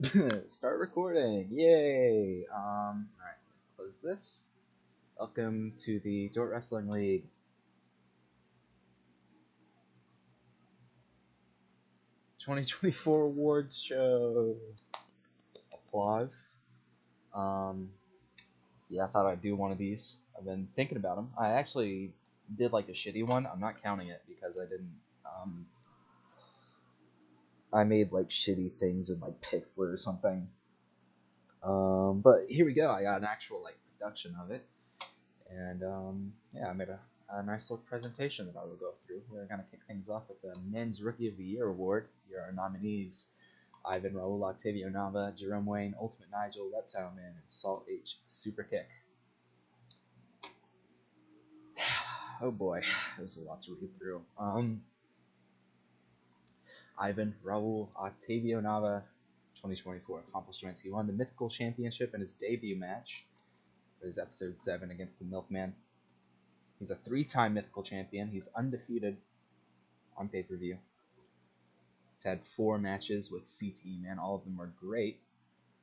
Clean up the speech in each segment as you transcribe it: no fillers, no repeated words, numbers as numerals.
Start recording. Yay. Alright, close this. Welcome to the Dort Wrestling League. '24 awards show. Applause. Yeah, I thought I'd do one of these. I've been thinking about them. I actually did like a shitty one. I'm not counting it because I didn't. I made like shitty things in like Pixlr or something. But here we go. I got an actual like production of it, and yeah, I made a nice little presentation that I will go through. We're gonna kick things off with the Men's Rookie of the Year award. Here are our nominees: Ivan Raul, Octavio Nava, Jerome Wayne, Ultimate Nigel, Reptile Man, and Saul H Superkick. Oh boy, there's a lot to read through. Ivan Raul, Octavio Nava, 2024 accomplishments. He won the Mythical Championship in his debut match. It was episode 7 against the Milkman. He's a 3-time Mythical Champion. He's undefeated on pay-per-view. He's had 4 matches with CTE, man. All of them are great.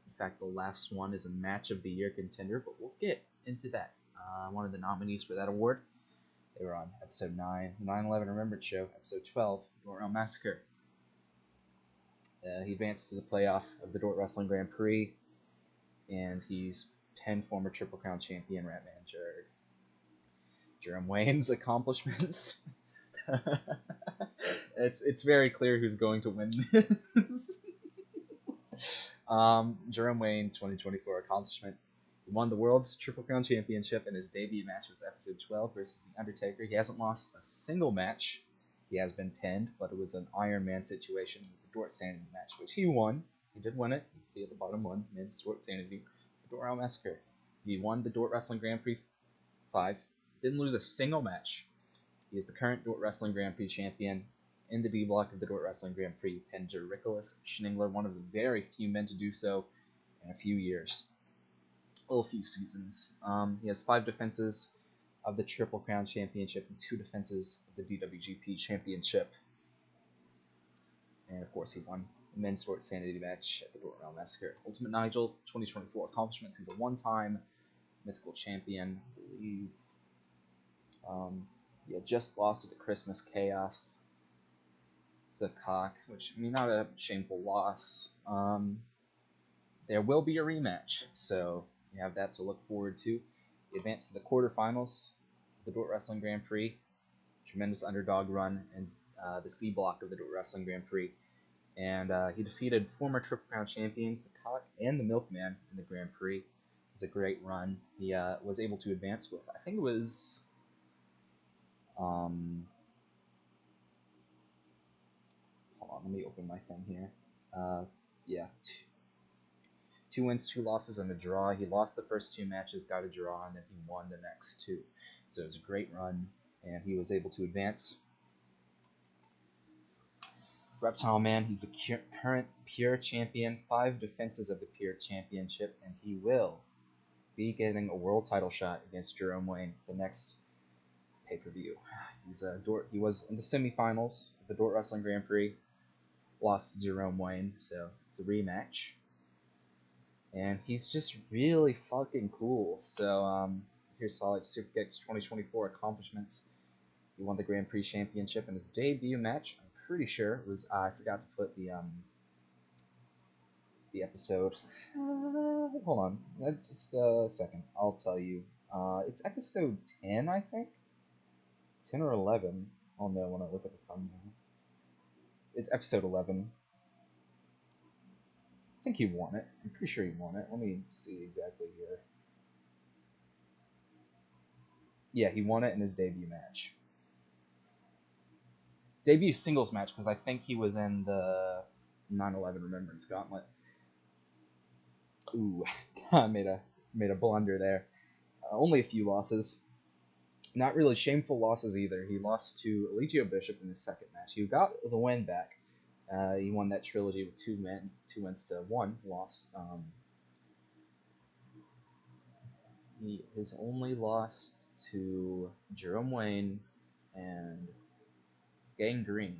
In fact, the last one is a Match of the Year contender, but we'll get into that. One of the nominees for that award, they were on episode 9, the 9/11 Remembrance Show, episode 12, Dort Massacre. He advanced to the playoff of the Dort Wrestling Grand Prix, and he's pinned former Triple Crown champion Ratman Jerome Wayne's accomplishments. It's very clear who's going to win this. Jerome Wayne, 2024 accomplishment. He won the World's Triple Crown Championship in his debut match. Was episode 12 versus The Undertaker. He hasn't lost a single match. He has been pinned, but it was an Iron Man situation. It was the Dort Sanity match, which he won. He did win it. You can see at the bottom one, Men's Dort Sanity, the Dort Massacre. He won the Dort Wrestling Grand Prix 5. Didn't lose a single match. He is the current Dort Wrestling Grand Prix champion. In the D block of the Dort Wrestling Grand Prix, pinned Nicholas Schningler, one of the very few men to do so in a few years. A few seasons. He has 5 defenses of the Triple Crown Championship and 2 defenses of the DWGP Championship. And of course, he won the Men's Dort Sanity match at the Dort Massacre. Ultimate Nigel, 2024 accomplishments. He's a 1-time Mythical Champion, I believe. He had just lost at the Christmas Chaos to the Cock, which, I mean, not a shameful loss. There will be a rematch, so you have that to look forward to. He advanced to the quarterfinals of the Dort Wrestling Grand Prix. Tremendous underdog run in the C block of the Dort Wrestling Grand Prix. And he defeated former Triple Crown champions, the Cock and the Milkman, in the Grand Prix. It was a great run. He was able to advance with, I think it was... hold on, let me open my thing here. Yeah, 2 wins, 2 losses, and a draw. He lost the first 2 matches, got a draw, and then he won the next 2. So it was a great run, and he was able to advance. Reptile Man, he's the current Pure Champion, 5 defenses of the Pure Championship, and he will be getting a world title shot against Jerome Wayne the next pay-per-view. He was in the semifinals of the Dort Wrestling Grand Prix, lost to Jerome Wayne, so it's a rematch. And he's just really fucking cool. So here's Saul H Superkick's 2024 accomplishments. He won the Grand Prix Championship in his debut match. I'm pretty sure it was. I forgot to put the episode. Hold on, just a second. I'll tell you. It's episode 10, I think. 10 or 11. I'll know when I look at the thumbnail. It's episode 11. I think he won it. I'm pretty sure he won it. Let me see exactly here. Yeah, he won it in his debut match. Debut singles match, because I think he was in the 9/11 Remembrance Gauntlet. Ooh, I made a blunder there. Only a few losses. Not really shameful losses either. He lost to Eligio Bishop in his second match. He got the win back. He won that trilogy with 2 wins to 1 loss. He has only lost to Jerome Wayne and Gangrene.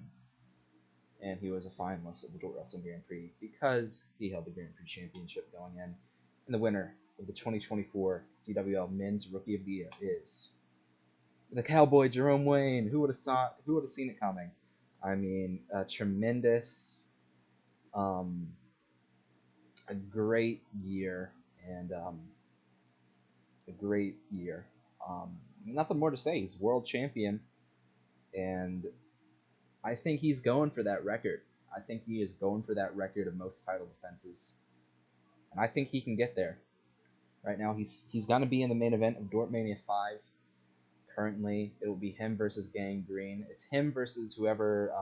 and he was a finalist of the Dort Wrestling Grand Prix because he held the Grand Prix Championship going in. And the winner of the 2024 DWL Men's Rookie of the Year is the Cowboy Jerome Wayne. Who would have seen it coming? I mean, a tremendous, a great year, and a great year. Nothing more to say. He's world champion, and I think he's going for that record. I think he is going for that record of most title defenses, and I think he can get there. Right now, he's going to be in the main event of Dort Mania 5. Currently, it will be him versus Gangrene. It's him versus whoever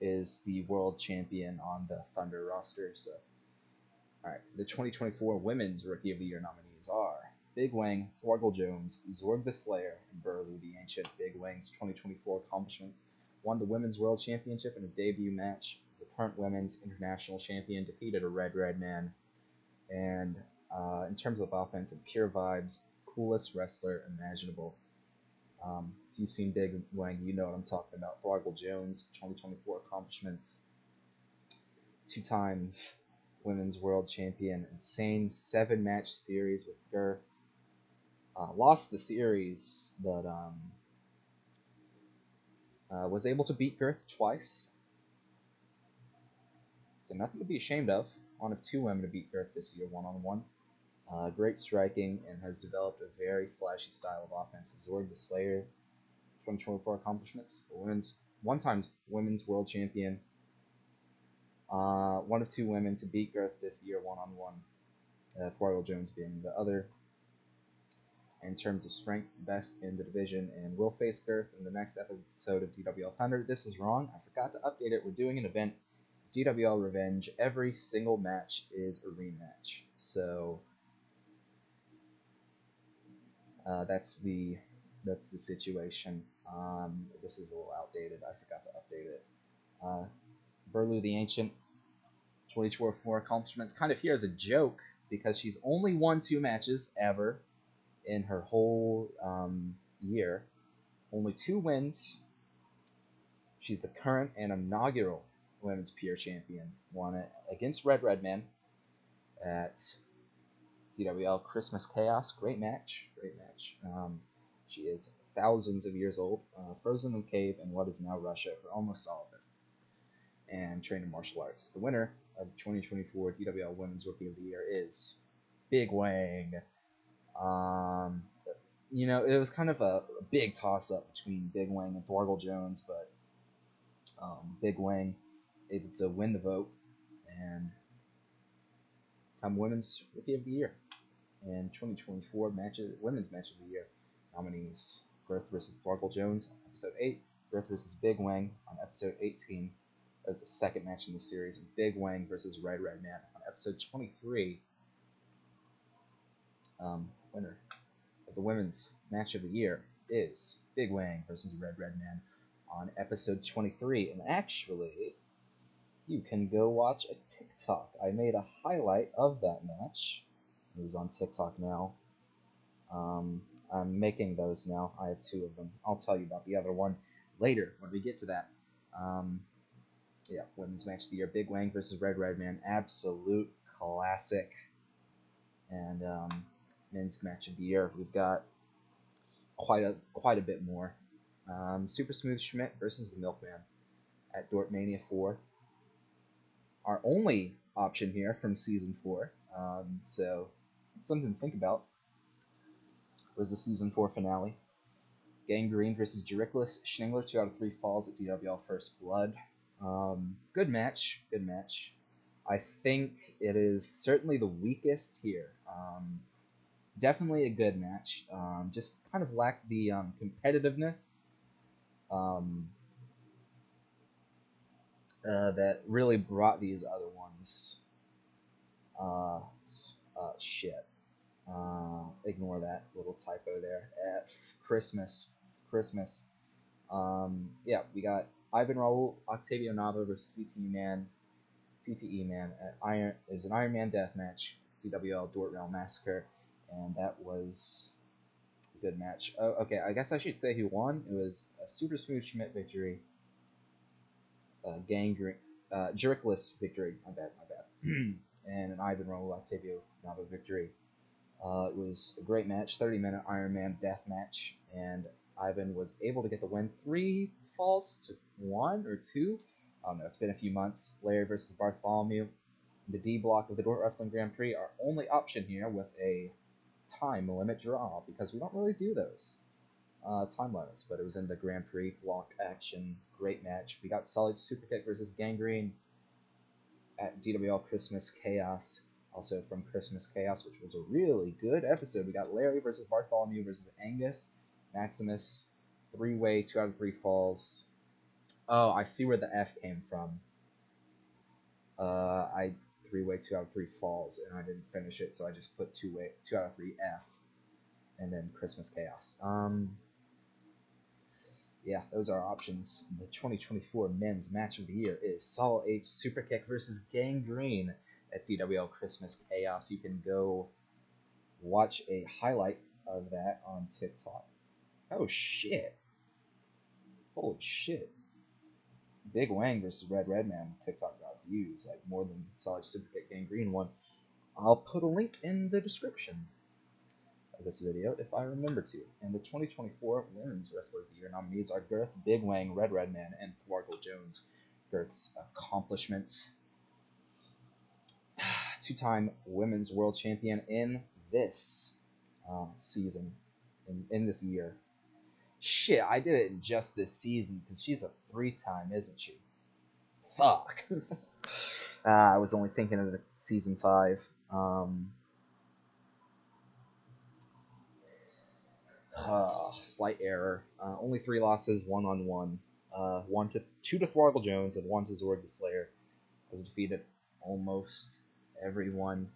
is the world champion on the Thunder roster. So, all right, the 2024 Women's Rookie of the Year nominees are Big Wang, Thwargle Jones, Zorg the Slayer, and Burlew the Ancient. Big Wang's 2024 accomplishments: won the Women's World Championship in a debut match as the current Women's International Champion, defeated a Red Redman, and in terms of offense and pure vibes, coolest wrestler imaginable. If you've seen Big Wang, you know what I'm talking about. Thwargle Jones, 2024 accomplishments: 2 times Women's World Champion, insane 7-match series with Girth. Lost the series, but was able to beat Girth twice. So nothing to be ashamed of. One of 2 women to beat Girth this year, one-on-one. Great striking, and has developed a very flashy style of offense. Zorg the Slayer, 2024 accomplishments: the one-time Women's World Champion. One of 2 women to beat Girth this year, one-on-one. Thwargle Jones being the other. In terms of strength, best in the division, and will face Girth in the next episode of DWL Thunder. This is wrong. I forgot to update it. We're doing an event, DWL Revenge. Every single match is a rematch. So that's the situation. This is a little outdated. I forgot to update it. Burlew the Ancient, 2024 accomplishments, kind of here as a joke because she's only won 2 matches ever in her whole year. Only 2 wins. She's the current and inaugural Women's Pure Champion. Won it against Red Redman at DWL Christmas Chaos. Great match. She is thousands of years old, frozen in a cave in what is now Russia for almost all of it, and trained in martial arts. The winner of 2024 DWL Women's Rookie of the Year is Big Wang. It was kind of a big toss-up between Big Wang and Thwargle Jones, but Big Wang able to win the vote and become Women's Rookie of the Year. And 2024 Women's Match of the Year nominees: Girth versus Thwargle Jones, Episode 8, Girth versus Big Wang on Episode 18. That was the second match in the series. Big Wang versus Red Redman on Episode 23. Winner of the Women's Match of the Year is Big Wang versus Red Redman on Episode 23. And actually, you can go watch a TikTok. I made a highlight of that match. It is on TikTok now. I'm making those now. I have 2 of them. I'll tell you about the other one later when we get to that. Women's Match of the Year: Big Wang versus Red Redman, absolute classic. And Men's Match of the Year, we've got quite a bit more. Super Smooth Schmidt versus the Milkman at Dort Mania 4. Our only option here from Season 4. So something to think about. Was the Season 4 finale. Gangrene versus Jericholas Schingler, 2 out of 3 falls at DWL First Blood. Good match. I think it is certainly the weakest here. Definitely a good match. Just kind of lacked the competitiveness that really brought these other ones. Shit. Ignore that little typo there. At Christmas. We got Ivan Raul, Octavio Nava versus CTE Man at Iron. It was an Iron Man death match, DWL Dort Realm Massacre, and that was a good match. Oh, okay, I guess I should say who won. It was a Super Smooth Schmidt victory. Gangrene, Jerkless victory. My bad. And an Ivan Roll Octavio Nava victory. It was a great match, 30-minute Iron Man death match, and Ivan was able to get the win. 3 falls to 1 or 2. I don't know. It's been a few months. Larry versus Bartholomew. The D block of the Dort Wrestling Grand Prix, our only option here with a time limit draw, because we don't really do those time limits, but it was in the Grand Prix block action. Great match. We got Saul H Superkick versus Gangrene at DWL Christmas Chaos, also from Christmas Chaos, which was a really good episode. We got Larry versus Bartholomew versus Angus, Maximus, 3-way, 2 out of 3 falls. Oh, I see where the F came from. I 3-way, 2 out of 3 falls, and I didn't finish it, so I just put 2-way, 2 out of 3 F, and then Christmas Chaos. Yeah, those are options. The 2024 Men's Match of the Year is Saul H Superkick versus Gangrene at DWL Christmas Chaos. You can go watch a highlight of that on TikTok. Oh shit! Holy shit! Big Wang versus Red Redman TikTok got views, like more than Saul H Superkick Gangrene one. I'll put a link in the description of this video if I remember to. And the 2024 Women's Wrestler of the Year nominees are Girth, Big Wang, Red Redman, and Thwargle Jones. Girth's accomplishments: 2-time Women's World Champion in this season, in this year. Shit, I did it in just this season, because she's a 3-time, isn't she? Fuck. I was only thinking of the season 5. Slight error. Only 3 losses, 1-on-1. 2 to Thwargle Jones and 1 to Zorg the Slayer. Has defeated almost everyone.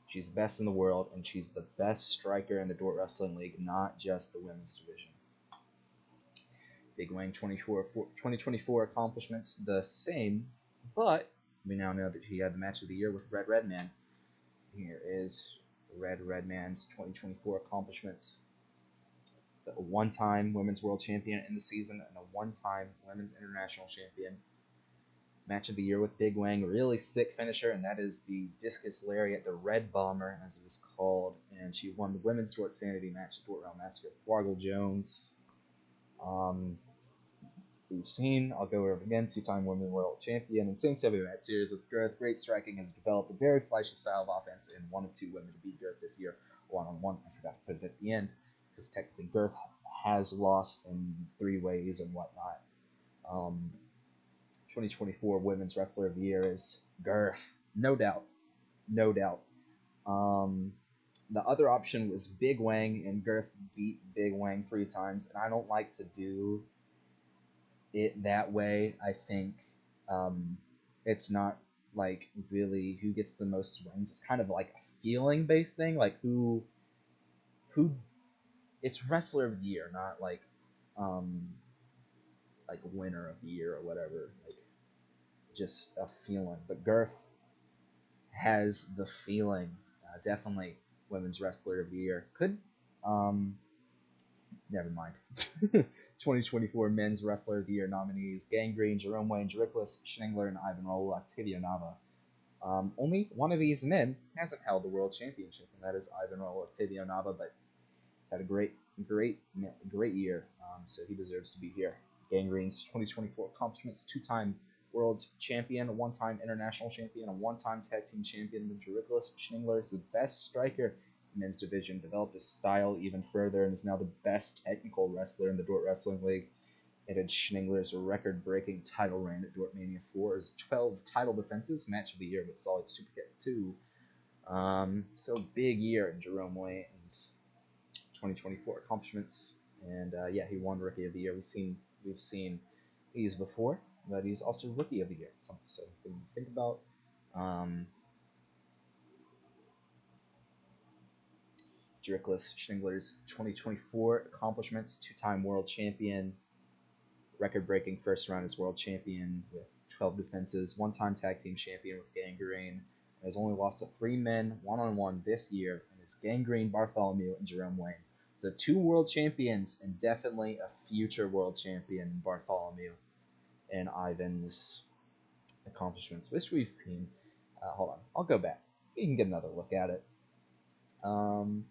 She's the best in the world, and she's the best striker in the Dort Wrestling League, not just the women's division. Big Wang 2024 accomplishments, the same, but we now know that he had the match of the year with Red Redman. Here is Red Redman's 2024 accomplishments. A 1-time Women's World Champion in the season and a 1-time Women's International Champion. Match of the year with Big Wang, really sick finisher, and that is the Discus Lariat, the Red Bomber, as it is called. And she won the Women's Dort Sanity match at Dort Realm Massacre. Thwargle Jones. We've seen, I'll go over it again, 2-time Women's World Champion. And same 7-match series with Girth. Great striking, has developed a very flashy style of offense, and 1 of 2 women to beat Girth this year, 1-on-1. I forgot to put it at the end, because technically Girth has lost in 3 ways and whatnot. 2024 Women's Wrestler of the Year is Girth. No doubt. No doubt. The other option was Big Wang, and Girth beat Big Wang 3 times, and I don't like to do it that way. I think it's not like really who gets the most wins. It's kind of like a feeling based thing, like who it's Wrestler of the Year, not like winner of the year or whatever, like just a feeling. But Girth has the feeling. Definitely Women's Wrestler of the Year. Could never mind. 2024 Men's Wrestler of the Year nominees: Gangrene, Jerome Wayne, Drickless, Schningler, and Ivan Roll, Octavio Nava. Only one of these men hasn't held the World Championship, and that is Ivan Roll, Octavio Nava, but had a great year, so he deserves to be here. Gangrene's 2024 accomplishments: 2-time World Champion, a 1-time International Champion, a 1-time Tag Team Champion. The Drickless Schningler is the best striker in men's division, developed his style even further, and is now the best technical wrestler in the Dort Wrestling League. Ended Schningler's record-breaking title reign at Dort Mania 4 as 12 title defenses, match of the year with Saul H Superkick 2. So big year in Jerome Wayne's 2024 accomplishments, and yeah, he won Rookie of the Year. We've seen these before, but he's also Rookie of the Year. So think about Drickless Schningler's 2024 accomplishments: 2-time World Champion, record-breaking first round as World Champion with 12 defenses, 1-time Tag Team Champion with Gangrene, and has only lost to 3 men 1-on-1 this year, and is Gangrene, Bartholomew, and Jerome Wayne. So 2 world champions and definitely a future world champion, Bartholomew. in Ivan's accomplishments, which we've seen. Hold on, I'll go back. You can get another look at it. And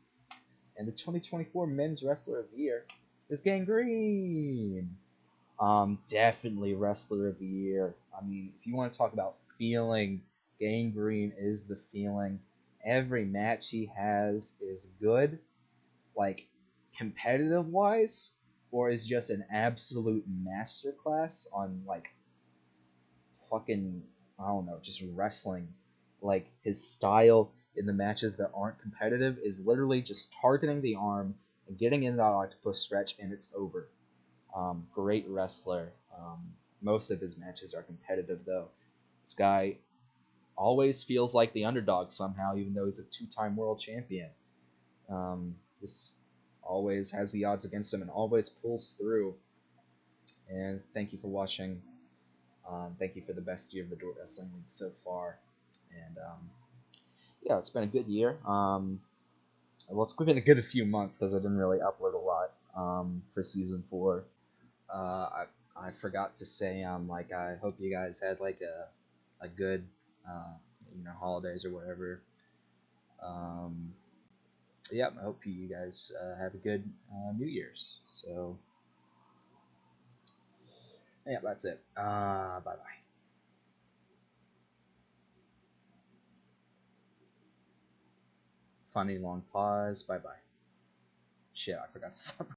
the 2024 Men's Wrestler of the Year is Gangrene. Definitely Wrestler of the Year. I mean, if you want to talk about feeling, Gangrene is the feeling. Every match he has is good, like competitive wise, or is just an absolute masterclass on like fucking, I don't know, just wrestling. Like his style in the matches that aren't competitive is literally just targeting the arm and getting in that octopus stretch, and it's over. Great wrestler. Most of his matches are competitive, though. This guy always feels like the underdog somehow, even though he's a two-time world champion. This always has the odds against him and always pulls through. And thank you for watching. Thank you for the best year of the Dort Wrestling League so far. And yeah, it's been a good year. Well, it's been a good few months because I didn't really upload a lot for season 4. I forgot to say like I hope you guys had like a good holidays or whatever. Yeah, I hope you guys have a good New Year's. So yeah, that's it. Bye bye. Funny long pause. Bye bye. Shit, I forgot to stop.